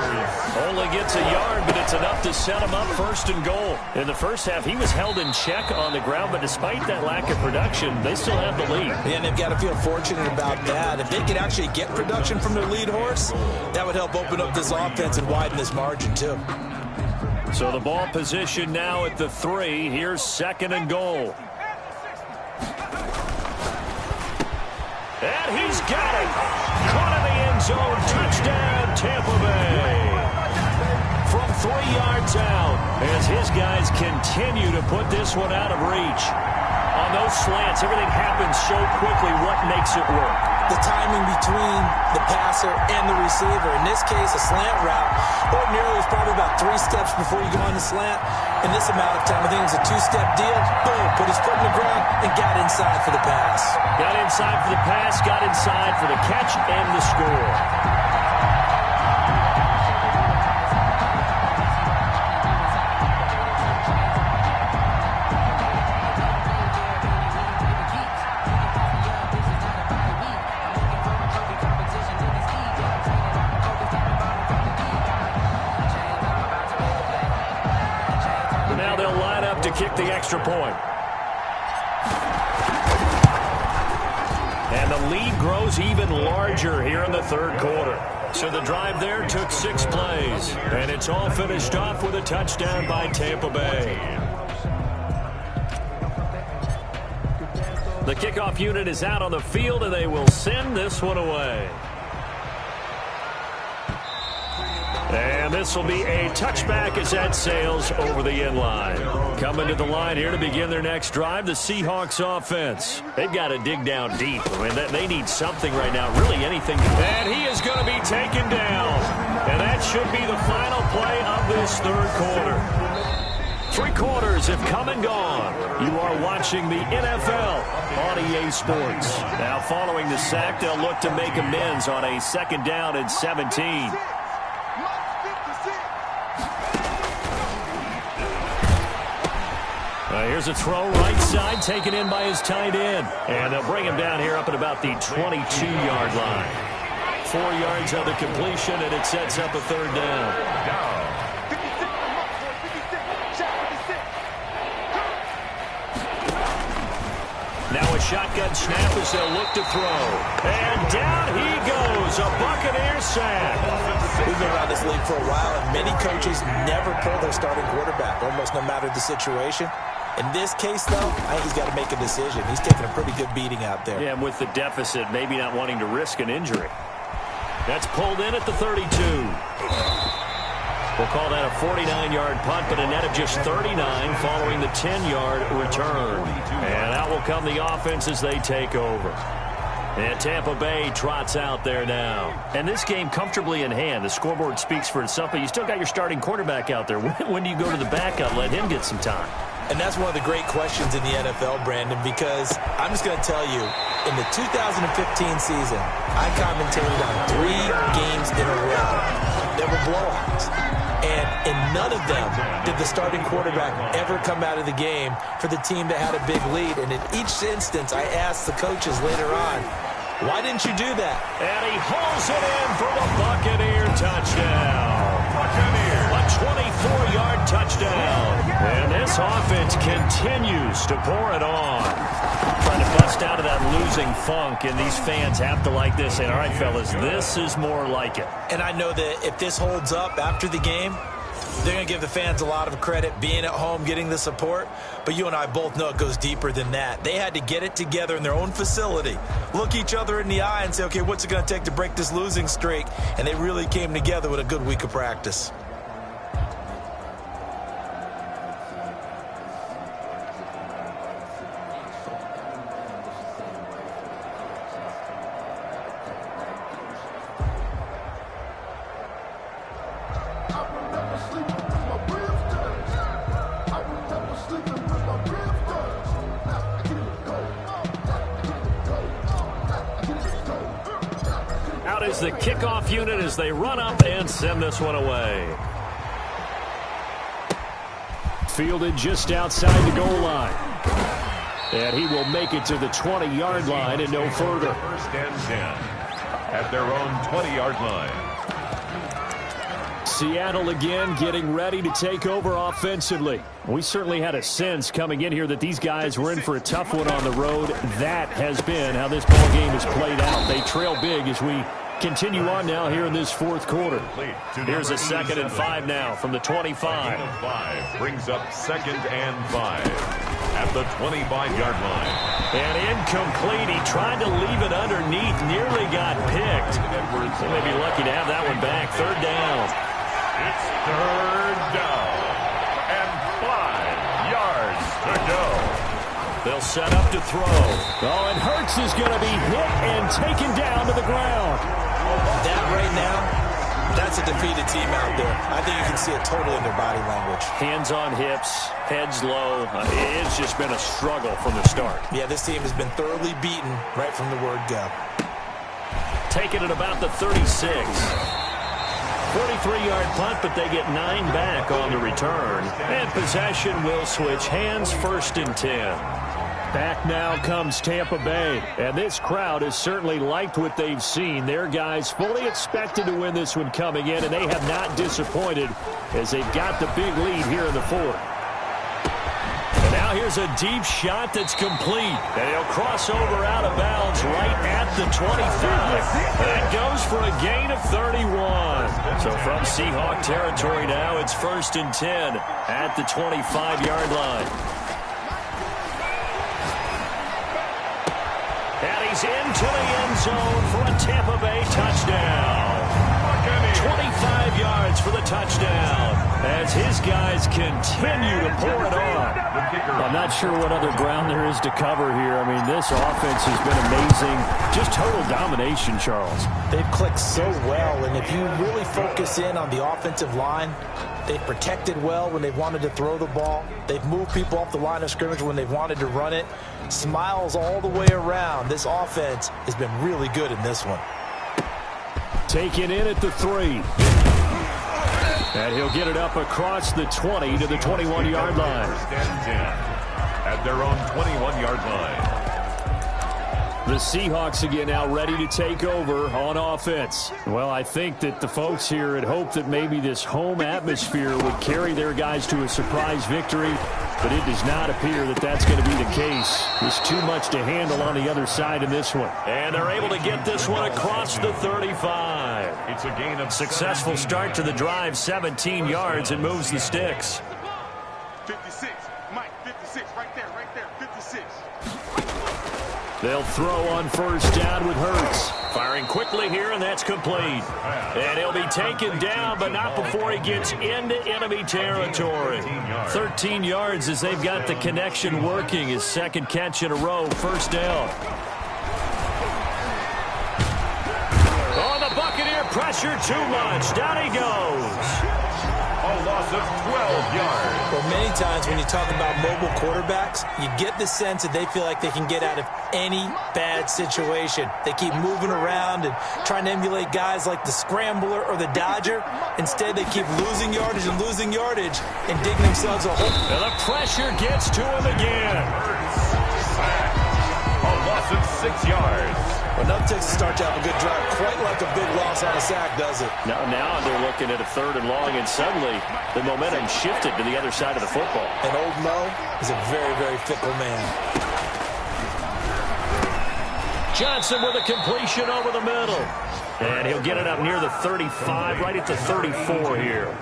Only gets a yard, but it's enough to set him up first and goal. In the first half, he was held in check on the ground, but despite that lack of production, they still have the lead. And they've got to feel fortunate about that. If they could actually get production from their lead horse, that would help open up this offense and widen this margin, too. So the ball position now at the 3. Here's second and goal. And he's got it. Caught in the end zone. Touchdown, Tampa Bay. From 3 yards out as his guys continue to put this one out of reach. On those slants, everything happens so quickly. What makes it work? The timing between the passer and the receiver. In this case, a slant route ordinarily is probably about 3 steps before you go on the slant. In this amount of time, I think it's a 2-step deal. Boom, put his foot in the ground and got inside for the pass. Got inside for the pass, got inside for the catch and the score. Kick the extra point. And the lead grows even larger here in the third quarter. So the drive there took 6 plays. And it's all finished off with a touchdown by Tampa Bay. The kickoff unit is out on the field, and they will send this one away. And this will be a touchback as that sails over the end line. Coming to the line here to begin their next drive, the Seahawks offense. They've got to dig down deep. I mean, they need something right now, really anything. And he is going to be taken down. And that should be the final play of this third quarter. 3 quarters have come and gone. You are watching the NFL on EA Sports. Now following the sack, they'll look to make amends on a 2nd down and 17. Here's a throw right side, taken in by his tight end. And they'll bring him down here up at about the 22-yard line. 4 yards of the completion, and it sets up a 3rd down. Now a shotgun snap as they'll look to throw. And down he goes, a Buccaneer sack. We've been around this league for a while, and many coaches never pull their starting quarterback, almost no matter the situation. In this case, though, I think he's got to make a decision. He's taking a pretty good beating out there. Yeah, and with the deficit, maybe not wanting to risk an injury. That's pulled in at the 32. We'll call that a 49-yard punt, but a net of just 39 following the 10-yard return. And out will come the offense as they take over. And Tampa Bay trots out there now. And this game comfortably in hand. The scoreboard speaks for itself, but you still got your starting quarterback out there. When do you go to the backup, let him get some time? And that's one of the great questions in the NFL, Brandon, because I'm just going to tell you, in the 2015 season, I commentated on 3 games in a row that were blowouts. And in none of them did the starting quarterback ever come out of the game for the team that had a big lead. And in each instance, I asked the coaches later on, why didn't you do that? And he hauls it in for the Buccaneer touchdown. A 24-yard touchdown. And this offense continues to pour it on. Trying to bust out of that losing funk, and these fans have to like this. And all right, fellas, this is more like it. And I know that if this holds up after the game, they're going to give the fans a lot of credit being at home, getting the support. But you and I both know it goes deeper than that. They had to get it together in their own facility, look each other in the eye and say, okay, what's it going to take to break this losing streak? And they really came together with a good week of practice. Out is the kickoff unit as they run up and send this one away. fielded just outside the goal line. And he will make it to the 20-yard line and no further. First and 10 at their own 20-yard line. Seattle again getting ready to take over offensively. We certainly had a sense coming in here that these guys were in for a tough one on the road. That has been how this ball game has played out. They trail big as we continue on now here in this fourth quarter. Here's a 2nd and 5 now from the 25. 5 brings up 2nd and 5 at the 25-yard line. And incomplete. He tried to leave it underneath. Nearly got picked. They may be lucky to have that one back. 3rd down. It's 3rd down and 5 yards to go. They'll set up to throw. Oh, and Hurts is going to be hit and taken down to the ground. That right now, that's a defeated team out there. I think you can see it totally in their body language. Hands on hips, heads low. It's just been a struggle from the start. Yeah, this team has been thoroughly beaten right from the word go. Taking it about the 36. 43-yard punt, but they get 9 back on the return. And possession will switch hands, 1st and 10. Back now comes Tampa Bay. And this crowd has certainly liked what they've seen. Their guys fully expected to win this one coming in, and they have not disappointed as they've got the big lead here in the 4th. And now here's a deep shot that's complete. And he'll cross over out of bounds right at the 25. That goes for a gain of 31. So from Seahawk territory now, it's 1st and 10 at the 25-yard line. And he's into the end zone for a Tampa Bay touchdown. 25 yards for the touchdown as his guys continue to pour it on. I'm not sure what other ground there is to cover here. I mean, this offense has been amazing. Just total domination, Charles. They've clicked so well, and if you really focus in on the offensive line, they've protected well when they've wanted to throw the ball. They've moved people off the line of scrimmage when they've wanted to run it. Smiles all the way around. This offense has been really good in this one. Taken in at the 3. And he'll get it up across the 20 to the 21-yard line. 1st and 10 at their own 21-yard line. The Seahawks again now ready to take over on offense. Well, I think that the folks here had hoped that maybe this home atmosphere would carry their guys to a surprise victory, but it does not appear that that's going to be the case. There's too much to handle on the other side in this one. And they're able to get this one across the 35. It's a gain of Successful start to the drive, 17 yards, and moves the sticks. 56, Mike, 56, right there, 56. They'll throw on 1st down with Hurts. Firing quickly here, and that's complete. And he'll be taken down, but not before he gets into enemy territory. 13 yards as they've got the connection working. His 2nd catch in a row, 1st down. Oh, the Buccaneer pressure too much. Down he goes. a loss of 12 yards. Well, many times when you talk about mobile quarterbacks, you get the sense that they feel like they can get out of any bad situation. They keep moving around and trying to emulate guys like the Scrambler or the Dodger. Instead, they keep losing yardage and digging themselves a hole. And the pressure gets to him again. A loss of 6 yards. Well, nothing takes a start to have a good drive, quite like a big loss on a sack, does it? Now they're looking at a 3rd and long, and suddenly the momentum shifted to the other side of the football. And old Mo is a very, very fickle man. Johnson with a completion over the middle. And he'll get it up near the 35, right at the 34 here.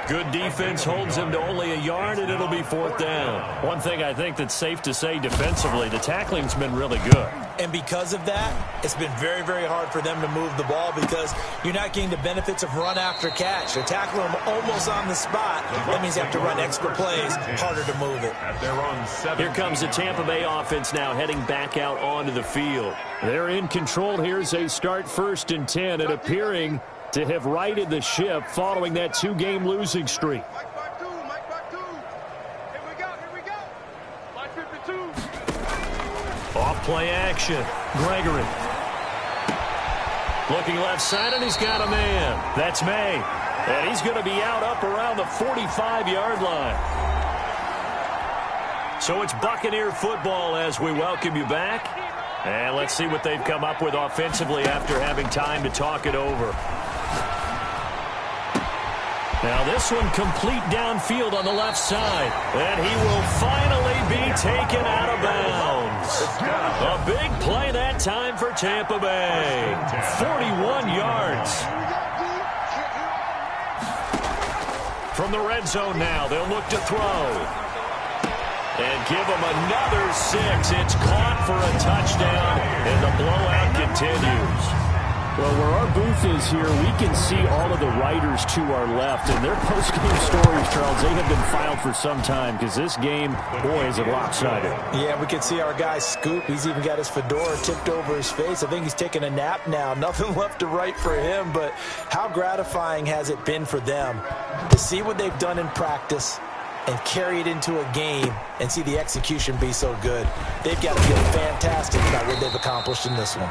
Good defense holds him to only a yard, and it'll be 4th down. One thing I think that's safe to say defensively, the tackling's been really good. And because of that, it's been very, very hard for them to move the ball because you're not getting the benefits of run after catch. They're tackling them almost on the spot. That means you have to run extra plays, harder to move it. At their own 7. Here comes the Tampa Bay offense now heading back out onto the field. They're in control here as they start 1st and 10 and appearing to have righted the ship following that 2-game losing streak. Mike back two. Here we go. Mike 52. Off play action. Gregory. Looking left side, and he's got a man. That's May. And he's going to be out up around the 45-yard line. So it's Buccaneer football as we welcome you back. And let's see what they've come up with offensively after having time to talk it over. Now this one complete downfield on the left side. And he will finally be taken out of bounds. A big play that time for Tampa Bay. 41 yards. From the red zone now, they'll look to throw. And give him another 6. It's caught for a touchdown, and the blowout continues. Well, where our booth is here, we can see all of the writers to our left. And their post-game stories, Charles, they have been filed for some time because this game, boy, is it lopsided. Yeah, we can see our guy Scoop. He's even got his fedora tipped over his face. I think he's taking a nap now. Nothing left to write for him, but how gratifying has it been for them to see what they've done in practice and carry it into a game and see the execution be so good. They've got to feel fantastic about what they've accomplished in this one.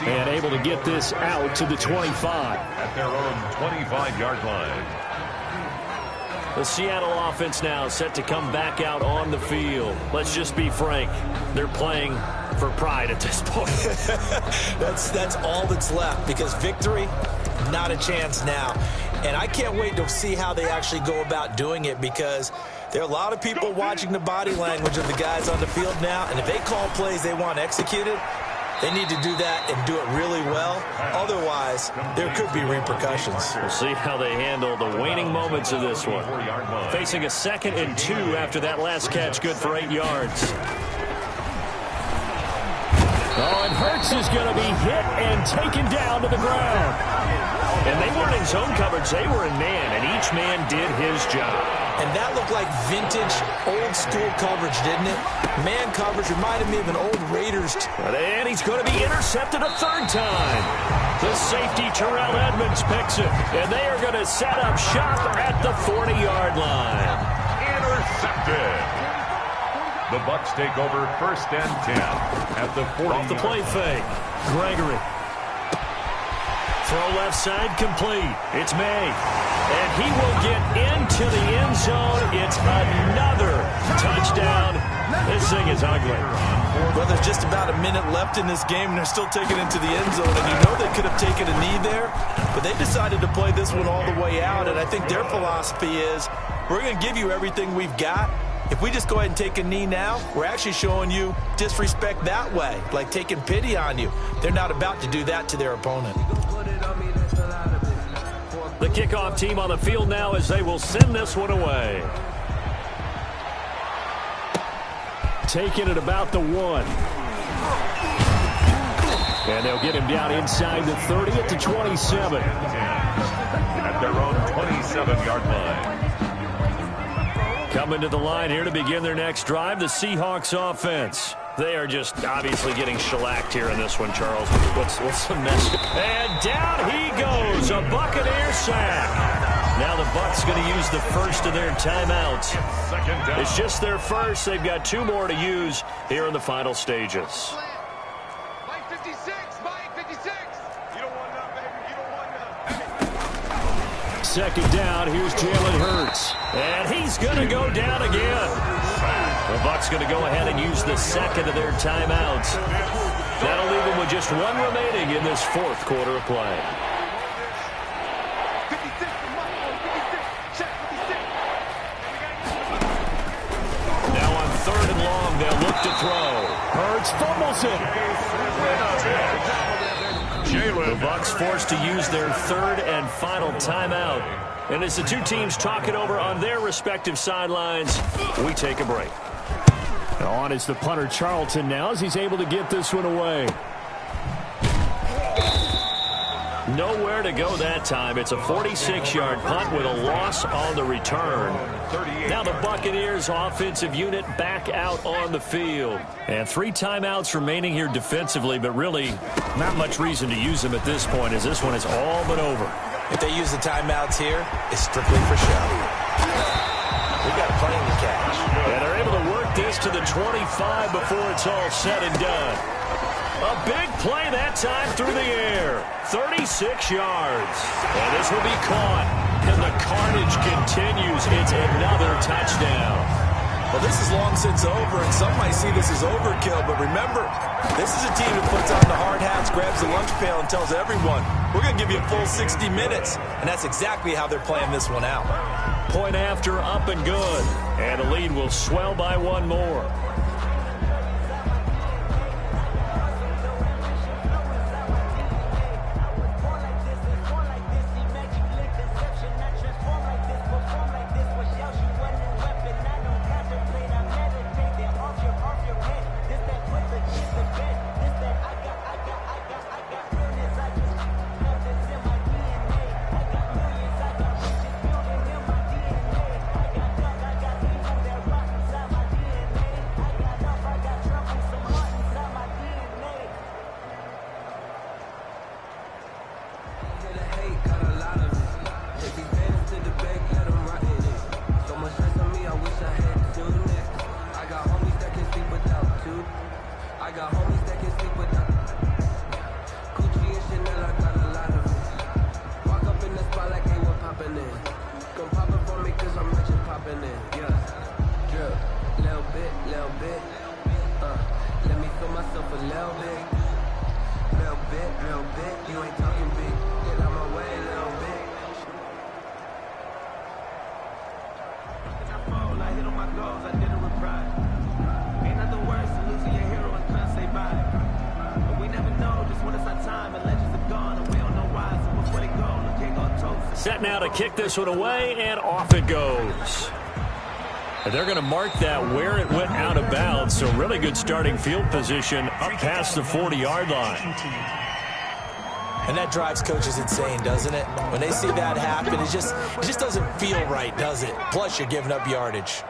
And able to get this out to the 25. At their own 25-yard line. The Seattle offense now set to come back out on the field. Let's just be frank. They're playing for pride at this point. That's all that's left because victory, not a chance now. And I can't wait to see how they actually go about doing it because there are a lot of people watching the body language of the guys on the field now. And if they call plays they want executed, they need to do that and do it really well. Otherwise, there could be repercussions. We'll see how they handle the waning moments of this one. Facing a 2nd and 2 after that last catch, good for 8 yards. Oh, and Hurts is going to be hit and taken down to the ground. And they weren't in zone coverage, they were in man, and each man did his job. And that looked like vintage, old-school coverage, didn't it? Man coverage reminded me of an old Raiders. And he's going to be intercepted a 3rd time. The safety, Terrell Edmonds, picks it. And they are going to set up shop at the 40-yard line. Intercepted. The Bucs take over 1st and 10 at the 40. Off the play fake. Gregory. Throw left side complete. It's May. And he will get into the end zone. It's another touchdown. This thing is ugly. Well, there's just about a minute left in this game, and they're still taking it into the end zone. And you know they could have taken a knee there, but they decided to play this one all the way out. And I think their philosophy is, we're going to give you everything we've got. If we just go ahead and take a knee now, we're actually showing you disrespect that way, like taking pity on you. They're not about to do that to their opponent. The kickoff team on the field now as they will send this one away. Taking it about the 1. And they'll get him down inside the 30 at the 27. At their own 27-yard line. Coming to the line here to begin their next drive, the Seahawks offense. They are just obviously getting shellacked here in this one, Charles. What's the mess? And down he goes, a Buccaneer sack. Now the Bucs going to use the first of their timeouts. It's just their first. They've got 2 more to use here in the final stages. Mike 56, Mike 56. You don't want none, baby. You don't want none. 2nd down, here's Jalen Hurts. And he's going to go down again. The Bucs going to go ahead and use the 2nd of their timeouts. That'll leave them with just 1 remaining in this 4th quarter of play. 56, Mike 56. Check 56. Now on 3rd and long, they'll look to throw. Hurts fumbles it. The Bucs forced to use their 3rd and final timeout. And as the 2 teams talk it over on their respective sidelines, we take a break. On is the punter Charlton now as he's able to get this one away. Nowhere to go that time. It's a 46-yard punt with a loss on the return. Now the Buccaneers offensive unit back out on the field. And 3 timeouts remaining here defensively, but really not much reason to use them at this point as this one is all but over. If they use the timeouts here, it's strictly for show. We've got a plane to catch. And they're able to work this to the 25 before it's all said and done. A big play that time through the air. 36 yards. And this will be caught. And the carnage continues. It's another touchdown. Well, this is long since over, and some might see this as overkill, but remember, this is a team that puts on the hard hats, grabs the lunch pail, and tells everyone, we're going to give you a full 60 minutes, and that's exactly how they're playing this one out. Point after, up and good, and the lead will swell by one more. Set now to kick this one away, and off it goes. And they're going to mark that where it went out of bounds, so really good starting field position up past the 40-yard line. And that drives coaches insane, doesn't it? When they see that happen, it just doesn't feel right, does it? Plus, you're giving up yardage.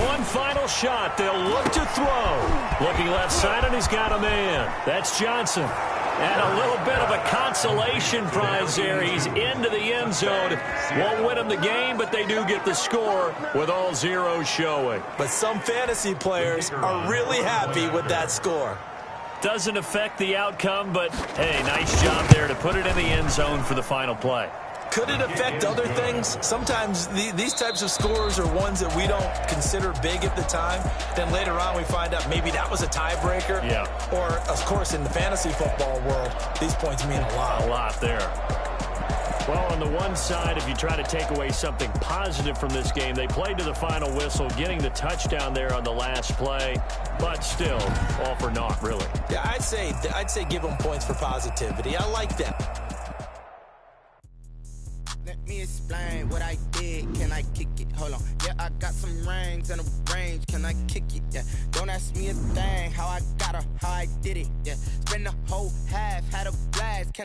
One final shot. They'll look to throw. Looking left side, and he's got a man. That's Johnson. And a little bit of a consolation prize there. He's into the end zone. Won't win them the game, but they do get the score with all zeros showing. But some fantasy players are really happy with that score. Doesn't affect the outcome, but, hey, nice job there to put it in the end zone for the final play. Could it affect other things? Sometimes these types of scores are ones that we don't consider big at the time. Then later on we find out maybe that was a tiebreaker. Yeah. Or, of course, in the fantasy football world, these points mean a lot. A lot there. Well, on the one side, if you try to take away something positive from this game, they played to the final whistle, getting the touchdown there on the last play, but still, all for naught, really. Yeah, I'd say give them points for positivity. I like that. Let me explain what I did. Can I kick it? Hold on. Yeah, I got some rings and a range. Can I kick it? Yeah. Don't ask me a thing. How I got her, how I did it. Yeah. Spend the whole half, had a blast. Can